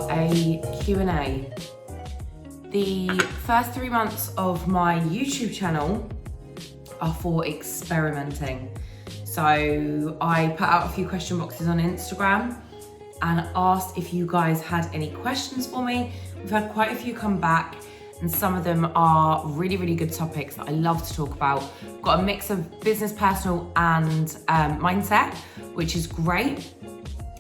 for a Q&A. The first 3 months of my YouTube channel are for experimenting. So I put out a few question boxes on Instagram and asked if you guys had any questions for me. We've had quite a few come back, and some of them are really, really good topics that I love to talk about. Got a mix of business, personal, and mindset, which is great.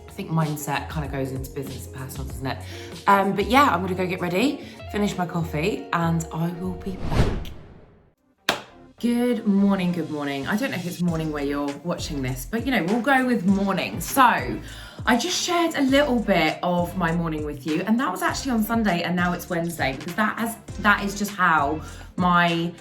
I think mindset kind of goes into business and personal, doesn't it? But yeah, I'm gonna go get ready, finish my coffee, and I will be back. Good morning, good morning. I don't know if it's morning where you're watching this, but you know, we'll go with morning. So I just shared a little bit of my morning with you, and that was actually on Sunday, and now it's Wednesday, because that is just how my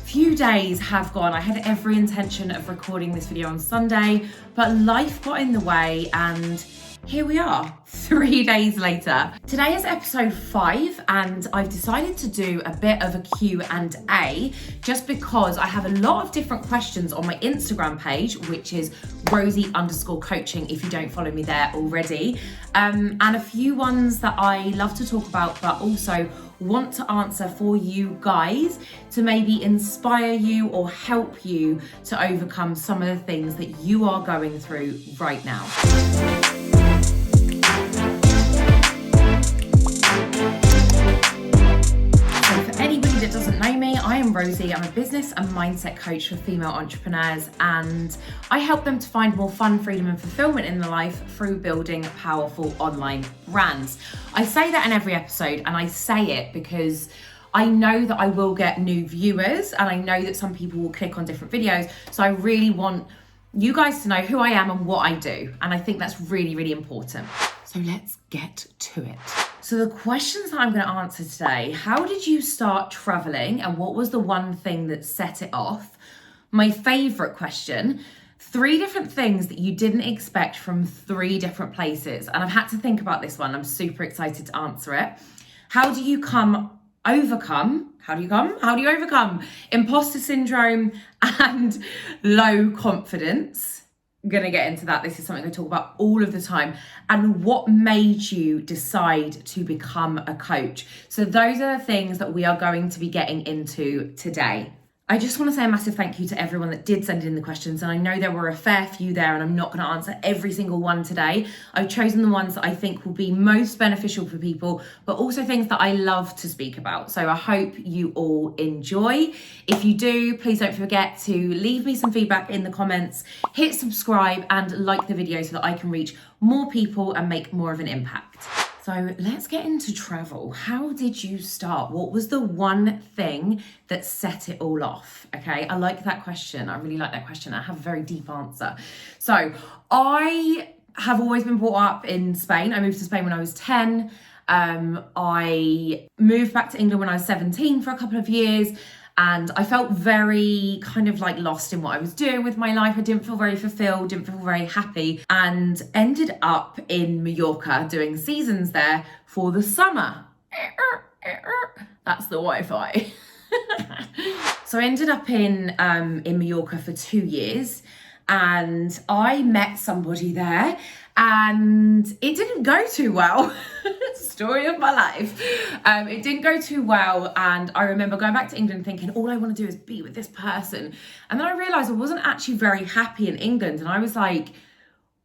few days have gone. I had every intention of recording this video on Sunday, but life got in the way, and here we are, 3 days later. Today is episode 5, and I've decided to do a bit of a Q&A just because I have a lot of different questions on my Instagram page, which is Rosie_coaching if you don't follow me there already. And a few ones that I love to talk about, but also want to answer for you guys to maybe inspire you or help you to overcome some of the things that you are going through right now. That doesn't know me, I am Rosie. I'm a business and mindset coach for female entrepreneurs, and I help them to find more fun, freedom and fulfillment in their life through building powerful online brands. I say that in every episode, and I say it because I know that I will get new viewers, and I know that some people will click on different videos, so I really want you guys to know who I am and what I do, and I think that's really, really important. So let's get to it. So the questions that I'm going to answer today: how did you start traveling, and what was the one thing that set it off? My favorite question: 3 different things that you didn't expect from 3 different places. And I've had to think about this one. I'm super excited to answer it. How do you overcome imposter syndrome and low confidence? I'm gonna get into that. This is something I talk about all of the time. And what made you decide to become a coach? So those are the things that we are going to be getting into today. I just want to say a massive thank you to everyone that did send in the questions, and I know there were a fair few there, and I'm not going to answer every single one today. I've chosen the ones that I think will be most beneficial for people, but also things that I love to speak about. So I hope you all enjoy. If you do, please don't forget to leave me some feedback in the comments, hit subscribe and like the video so that I can reach more people and make more of an impact. So let's get into travel. How did you start? What was the one thing that set it all off? Okay, I like that question. I really like that question. I have a very deep answer. So I have always been brought up in Spain. I moved to Spain when I was 10. I moved back to England when I was 17 for a couple of years. And I felt very kind of like lost in what I was doing with my life. I didn't feel very fulfilled, didn't feel very happy, and ended up in Mallorca doing seasons there for the summer. That's the Wi-Fi. So I ended up in Mallorca for 2 years, and I met somebody there, and it didn't go too well. Story of my life. It didn't go too well, and I remember going back to England thinking all I want to do is be with this person, and then I realized I wasn't actually very happy in England, and I was like,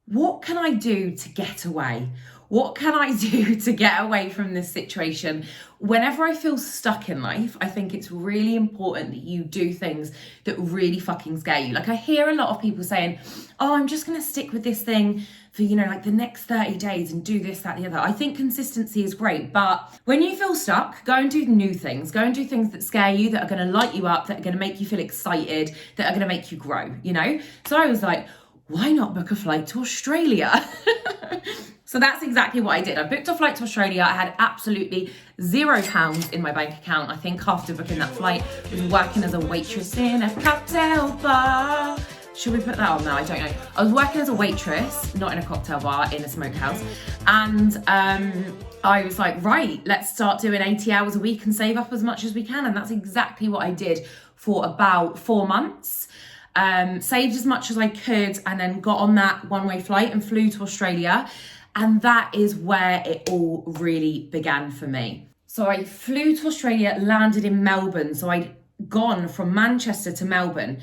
what can I do to get away? What can I do to get away from this situation? Whenever I feel stuck in life, I think it's really important that you do things that really fucking scare you. Like, I hear a lot of people saying, oh, I'm just going to stick with this thing for, you know, like the next 30 days and do this, that, the other. I think consistency is great, but when you feel stuck, go and do new things. Go and do things that scare you, that are going to light you up, that are going to make you feel excited, that are going to make you grow, you know? So I was like, why not book a flight to Australia? So that's exactly what I did. I booked a flight to Australia. I had absolutely £0 in my bank account. I think after booking that flight, I was working as a waitress in a cocktail bar. Should we put that on now? I don't know. I was working as a waitress, not in a cocktail bar, in a smokehouse. And I was like, right, let's start doing 80 hours a week and save up as much as we can. And that's exactly what I did for about 4 months. Saved as much as I could, and then got on that one-way flight and flew to Australia. And that is where it all really began for me. So I flew to Australia, landed in Melbourne. So I'd gone from Manchester to Melbourne.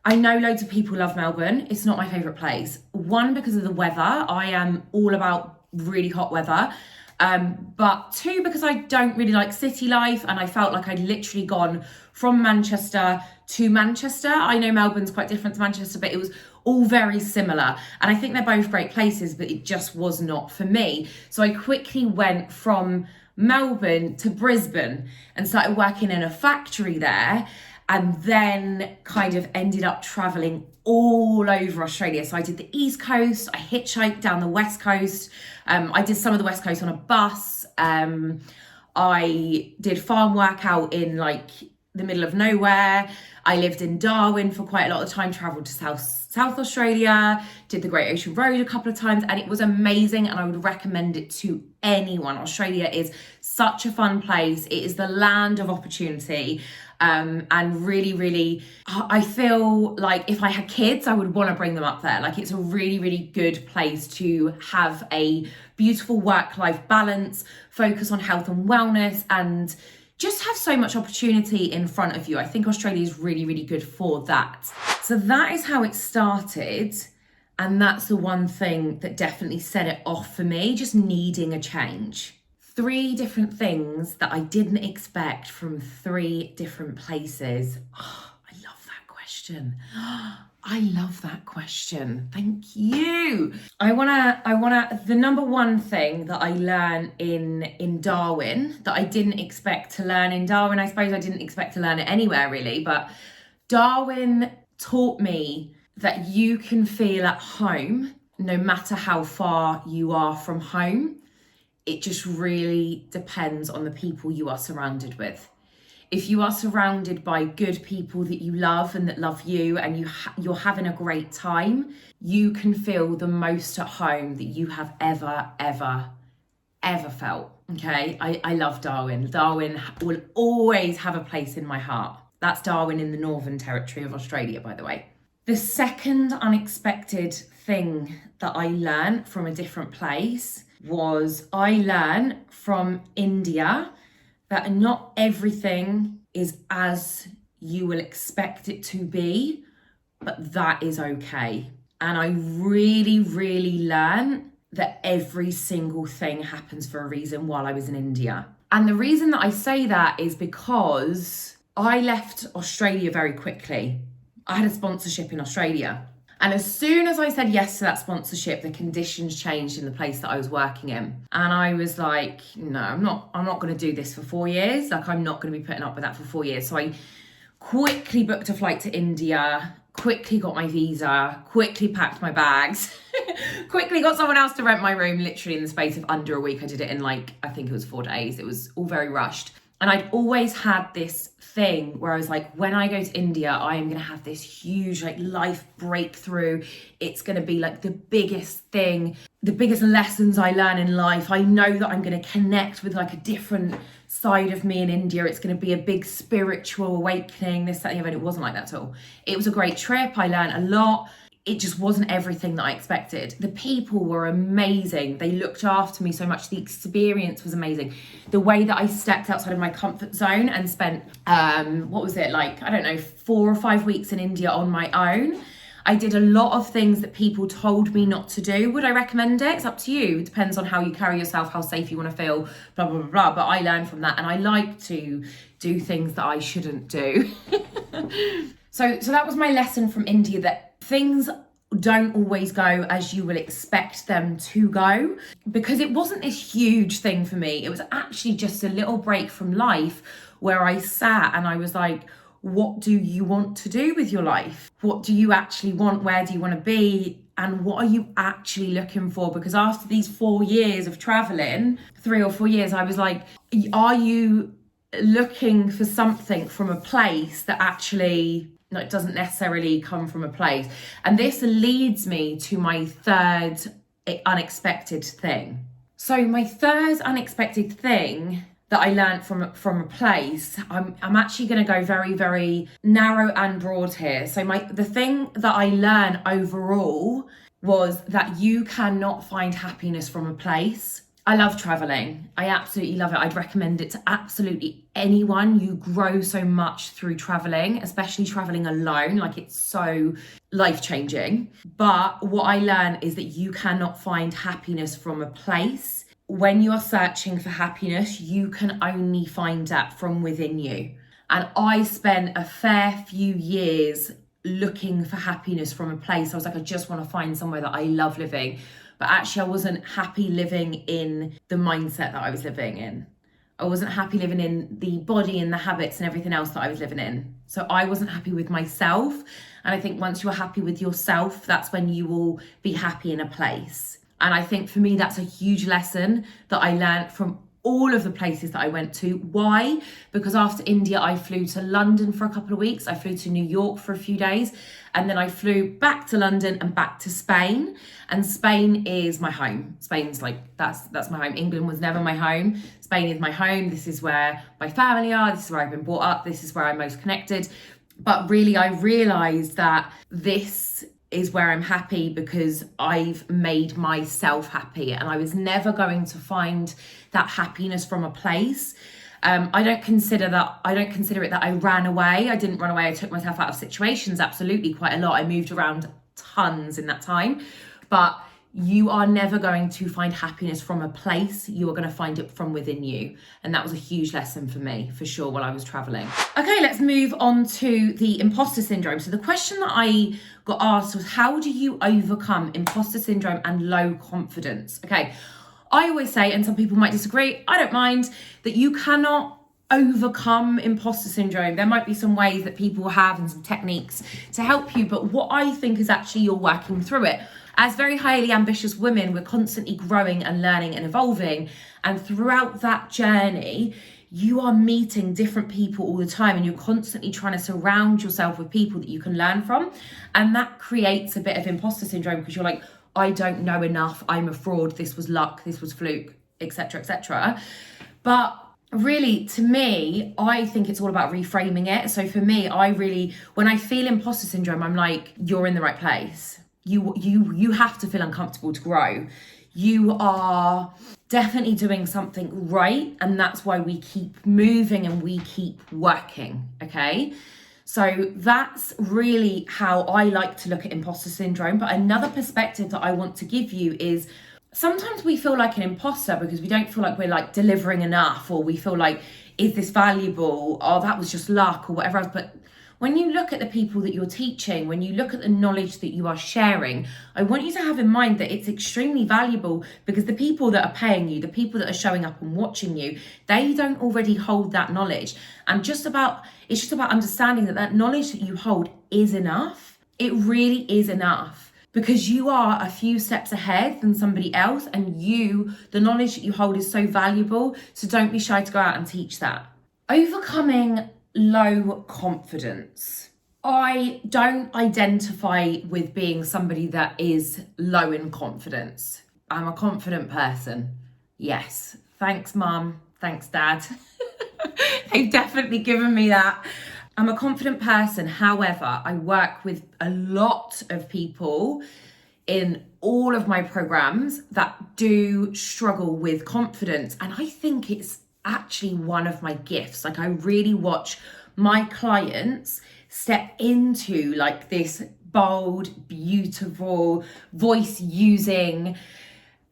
I know loads of people love Melbourne. It's not my favourite place. One, because of the weather. I am all about really hot weather. But two, because I don't really like city life, and I felt like I'd literally gone from Manchester to Manchester. I know Melbourne's quite different to Manchester, but it was all very similar. And I think they're both great places, but it just was not for me. So I quickly went from Melbourne to Brisbane and started working in a factory there, and then kind of ended up traveling all over Australia. So I did the East Coast, I hitchhiked down the West Coast, I did some of the West Coast on a bus, I did farm work out in like the middle of nowhere. I lived in Darwin for quite a lot of time, travelled to South Australia, did the Great Ocean Road a couple of times, and it was amazing, and I would recommend it to anyone. Australia is such a fun place. It is the land of opportunity. And really, really, I feel like if I had kids, I would want to bring them up there. Like, it's a really, really good place to have a beautiful work-life balance, focus on health and wellness, and just have so much opportunity in front of you. I think Australia is really, really good for that. So that is how it started. And that's the one thing that definitely set it off for me, just needing a change. 3 different things that I didn't expect from 3 different places. Oh, I love that question. I love that question. Thank you. The number one thing that I learned in Darwin that I didn't expect to learn in Darwin, I suppose I didn't expect to learn it anywhere really, but Darwin taught me that you can feel at home no matter how far you are from home. It just really depends on the people you are surrounded with. If you are surrounded by good people that you love and that love you, and you're having a great time, you can feel the most at home that you have ever felt. Okay, I love Darwin. Darwin will always have a place in my heart. That's Darwin in the Northern Territory of Australia, by the way. The second unexpected thing that I learned from a different place was I learned from India that not everything is as you will expect it to be, but that is okay. And I really, really learned that every single thing happens for a reason while I was in India. And the reason that I say that is because I left Australia very quickly. I had a sponsorship in Australia. And as soon as I said yes to that sponsorship, the conditions changed in the place that I was working in. And I was like, no, I'm not going to do this for 4 years. Like, I'm not going to be putting up with that for 4 years. So I quickly booked a flight to India, quickly got my visa, quickly packed my bags, quickly got someone else to rent my room, literally in the space of under a week. I did it in like, I think it was 4 days. It was all very rushed. And I'd always had this thing where I was like, when I go to India, I am going to have this huge like life breakthrough. It's going to be like the biggest thing, the biggest lessons I learn in life. I know that I'm going to connect with like a different side of me in India. It's going to be a big spiritual awakening, this, that, and the other. And it wasn't like that at all. It was a great trip. I learned a lot. It just wasn't everything that I expected. The people were amazing. They looked after me so much. The experience was amazing. The way that I stepped outside of my comfort zone and spent, 4 or 5 weeks in India on my own. I did a lot of things that people told me not to do. Would I recommend it? It's up to you. It depends on how you carry yourself, how safe you want to feel, blah, blah, blah, blah. But I learned from that, and I like to do things that I shouldn't do. So that was my lesson from India, that things don't always go as you will expect them to go, because it wasn't this huge thing for me. It was actually just a little break from life where I sat and I was like, what do you want to do with your life? What do you actually want? Where do you want to be? And what are you actually looking for? Because after these 4 years of traveling, 3 or 4 years, I was like, are you looking for something from a place that actually, no, it doesn't necessarily come from a place? And this leads me to my third unexpected thing. So my third unexpected thing that I learned from a place, I'm actually going to go very, very narrow and broad here. So the thing that I learned overall was that you cannot find happiness from a place. I love traveling. I absolutely love it. I'd recommend it to absolutely anyone. You grow so much through traveling, especially traveling alone. Like, it's so life-changing. But what I learned is that you cannot find happiness from a place. When you are searching for happiness, you can only find that from within you. And I spent a fair few years looking for happiness from a place. I was like, I just want to find somewhere that I love living. But actually, I wasn't happy living in the mindset that I was living in. I wasn't happy living in the body and the habits and everything else that I was living in. So I wasn't happy with myself. And I think once you're happy with yourself, that's when you will be happy in a place. And I think for me, that's a huge lesson that I learned from all of the places that I went to. Why? Because after India, I flew to London for a couple of weeks. I flew to New York for a few days. And then I flew back to London and back to Spain. And Spain is my home. Spain's like, that's my home. England was never my home. Spain is my home. This is where my family are. This is where I've been brought up. This is where I'm most connected. But really, I realized that this is where I'm happy because I've made myself happy, and I was never going to find that happiness from a place. I don't consider it that I ran away. I didn't run away. I took myself out of situations, absolutely, quite a lot. I moved around tons in that time, but you are never going to find happiness from a place. You are going to find it from within you. And that was a huge lesson for me, for sure, while I was traveling. Okay, let's move on to the imposter syndrome. So the question that I got asked was, how do you overcome imposter syndrome and low confidence? Okay, I always say, and some people might disagree, I don't mind, that you cannot overcome imposter syndrome. There might be some ways that people have and some techniques to help you, but what I think is actually you're working through it. As very highly ambitious women, we're constantly growing and learning and evolving. And throughout that journey, you are meeting different people all the time, and you're constantly trying to surround yourself with people that you can learn from. And that creates a bit of imposter syndrome because you're like, I don't know enough, I'm a fraud, this was luck, this was fluke, etc., etc. But really, to me, I think it's all about reframing it. So for me, when I feel imposter syndrome, I'm like, you're in the right place. You have to feel uncomfortable to grow. You are definitely doing something right, and that's why we keep moving and we keep working, okay? So that's really how I like to look at imposter syndrome. But another perspective that I want to give you is sometimes we feel like an imposter because we don't feel like we're like delivering enough, or we feel like, is this valuable? Oh, that was just luck, or whatever else. But when you look at the people that you're teaching, when you look at the knowledge that you are sharing, I want you to have in mind that it's extremely valuable, because the people that are paying you, the people that are showing up and watching you, they don't already hold that knowledge. And it's just about understanding that knowledge that you hold is enough. It really is enough, because you are a few steps ahead than somebody else, and the knowledge that you hold is so valuable. So don't be shy to go out and teach that. Overcoming low confidence. I don't identify with being somebody that is low in confidence. I'm a confident person. Yes. Thanks, Mum. Thanks, Dad. They've definitely given me that. I'm a confident person. However, I work with a lot of people in all of my programs that do struggle with confidence. And I think it's actually one of my gifts. Like, I really watch my clients step into like this bold, beautiful, voice using,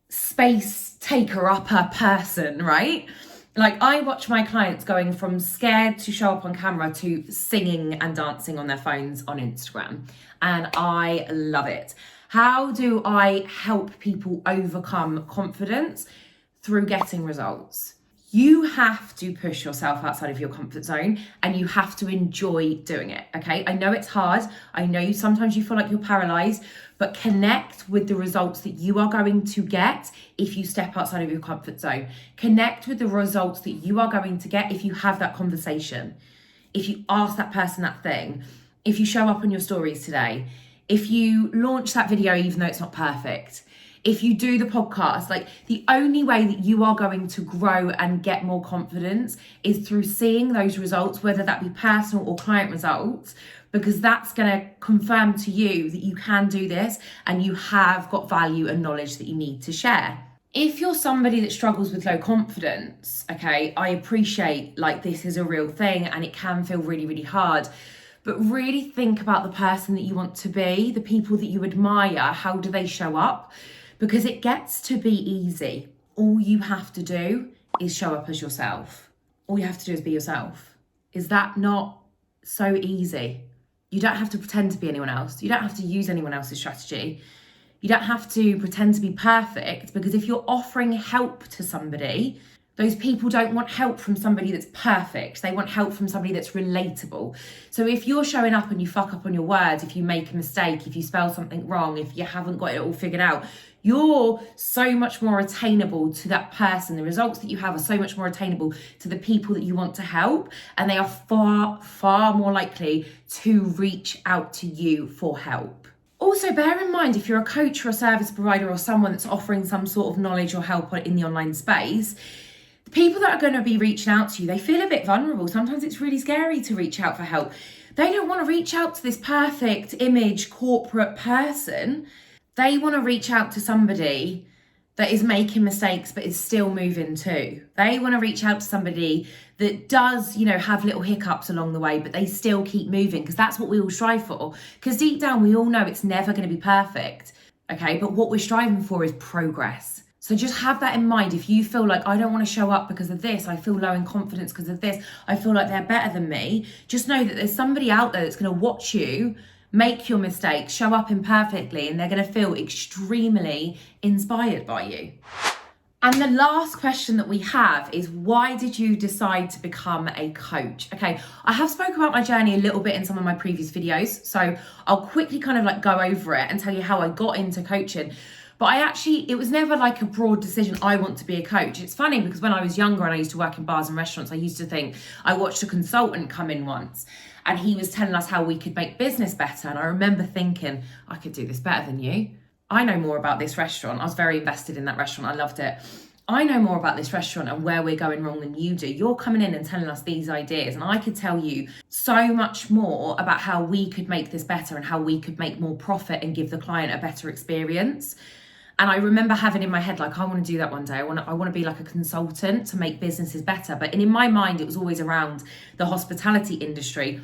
space taker-upper person, right? Like, I watch my clients going from scared to show up on camera to singing and dancing on their phones on Instagram. And I love it. How do I help people overcome confidence? Through getting results. You have to push yourself outside of your comfort zone, and you have to enjoy doing it, okay? I know it's hard. I know sometimes you feel like you're paralyzed, but connect with the results that you are going to get if you step outside of your comfort zone. Connect with the results that you are going to get if you have that conversation, if you ask that person that thing, if you show up on your stories today, if you launch that video even though it's not perfect, if you do the podcast. Like, the only way that you are going to grow and get more confidence is through seeing those results, whether that be personal or client results, because that's going to confirm to you that you can do this and you have got value and knowledge that you need to share. If you're somebody that struggles with low confidence, okay, I appreciate like this is a real thing and it can feel really, really hard. But really think about the person that you want to be, the people that you admire, how do they show up? Because it gets to be easy. All you have to do is show up as yourself. All you have to do is be yourself. Is that not so easy? You don't have to pretend to be anyone else. You don't have to use anyone else's strategy. You don't have to pretend to be perfect, because if you're offering help to somebody, those people don't want help from somebody that's perfect. They want help from somebody that's relatable. So if you're showing up and you fuck up on your words, if you make a mistake, if you spell something wrong, if you haven't got it all figured out, you're so much more attainable to that person. The results that you have are so much more attainable to the people that you want to help. And they are far, far more likely to reach out to you for help. Also, bear in mind, if you're a coach or a service provider or someone that's offering some sort of knowledge or help in the online space, the people that are going to be reaching out to you, they feel a bit vulnerable. Sometimes it's really scary to reach out for help. They don't want to reach out to this perfect image corporate person. They want to reach out to somebody that is making mistakes but is still moving too. They want to reach out to somebody that does, have little hiccups along the way, but they still keep moving, because that's what we all strive for. Because deep down, we all know it's never going to be perfect, okay? But what we're striving for is progress. So just have that in mind. If you feel like, I don't want to show up because of this, I feel low in confidence because of this, I feel like they're better than me, just know that there's somebody out there that's going to watch you make your mistakes, show up imperfectly, and they're going to feel extremely inspired by you. And the last question that we have is, why did you decide to become a coach? Okay, I have spoken about my journey a little bit in some of my previous videos, so I'll quickly kind of go over it and tell you how I got into coaching. But it was never like a broad decision, I want to be a coach. It's funny because when I was younger and I used to work in bars and restaurants, I used to think, I watched a consultant come in once and he was telling us how we could make business better. And I remember thinking, I could do this better than you. I know more about this restaurant. I was very invested in that restaurant. I loved it. I know more about this restaurant and where we're going wrong than you do. You're coming in and telling us these ideas, and I could tell you so much more about how we could make this better and how we could make more profit and give the client a better experience. And I remember having in my head, I want to do that one day. I want to be like a consultant to make businesses better. But in my mind, it was always around the hospitality industry.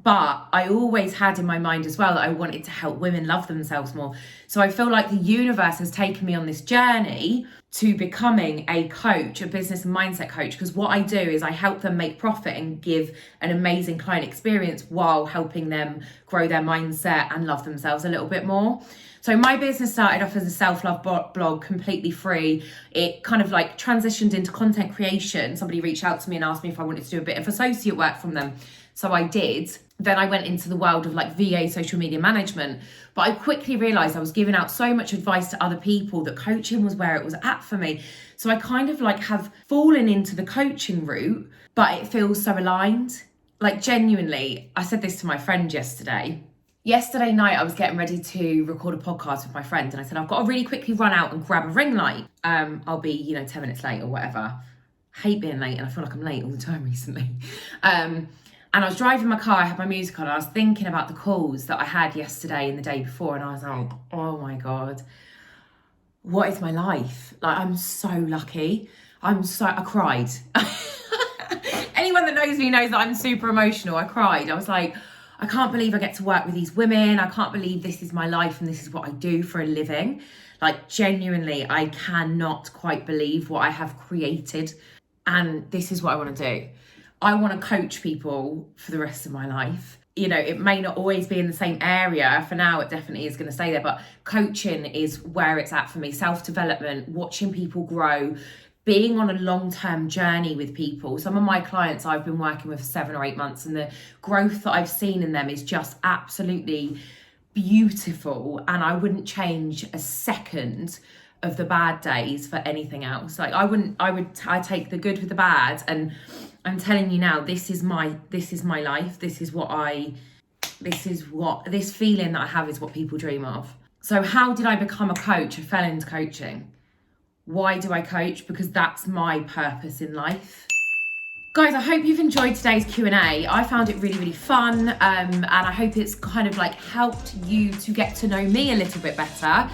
But I always had in my mind as well that I wanted to help women love themselves more. So I feel like the universe has taken me on this journey to becoming a coach, a business and mindset coach, because what I do is I help them make profit and give an amazing client experience while helping them grow their mindset and love themselves a little bit more. So my business started off as a self-love blog, completely free. It kind of transitioned into content creation. Somebody reached out to me and asked me if I wanted to do a bit of associate work from them. So I did. Then I went into the world of VA social media management. But I quickly realized I was giving out so much advice to other people that coaching was where it was at for me. So I kind of have fallen into the coaching route, but it feels so aligned. Genuinely, I said this to my friend yesterday. Yesterday night, I was getting ready to record a podcast with my friend, and I said, I've got to really quickly run out and grab a ring light. I'll be, 10 minutes late or whatever. I hate being late, and I feel like I'm late all the time recently. And I was driving my car, I had my music on, and I was thinking about the calls that I had yesterday and the day before, and I was like, oh my God, what is my life? I'm so lucky. I cried. Anyone that knows me knows that I'm super emotional. I cried. I was like, I can't believe I get to work with these women. I can't believe this is my life and this is what I do for a living. Genuinely, I cannot quite believe what I have created. And this is what I want to do. I want to coach people for the rest of my life. It may not always be in the same area. For now, it definitely is going to stay there. But coaching is where it's at for me. Self-development, watching people grow, being on a long-term journey with people. Some of my clients I've been working with for 7 or 8 months, and the growth that I've seen in them is just absolutely beautiful. And I wouldn't change a second of the bad days for anything else. I take the good with the bad, and I'm telling you now, this is my life. This feeling that I have is what people dream of. So how did I become a coach? I fell into coaching. Why do I coach? Because that's my purpose in life. Guys, I hope you've enjoyed today's Q&A. I found it really, really fun, and I hope it's kind of like helped you to get to know me a little bit better.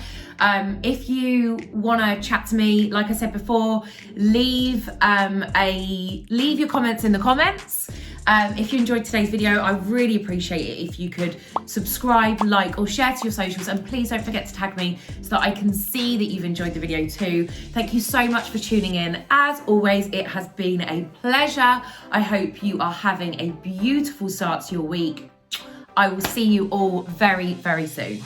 If you want to chat to me, like I said before, leave your comments in the comments. If you enjoyed today's video, I really appreciate it if you could subscribe, like, or share to your socials, and please don't forget to tag me so that I can see that you've enjoyed the video too. Thank you so much for tuning in. As always, it has been a pleasure. I hope you are having a beautiful start to your week. I will see you all very, very soon.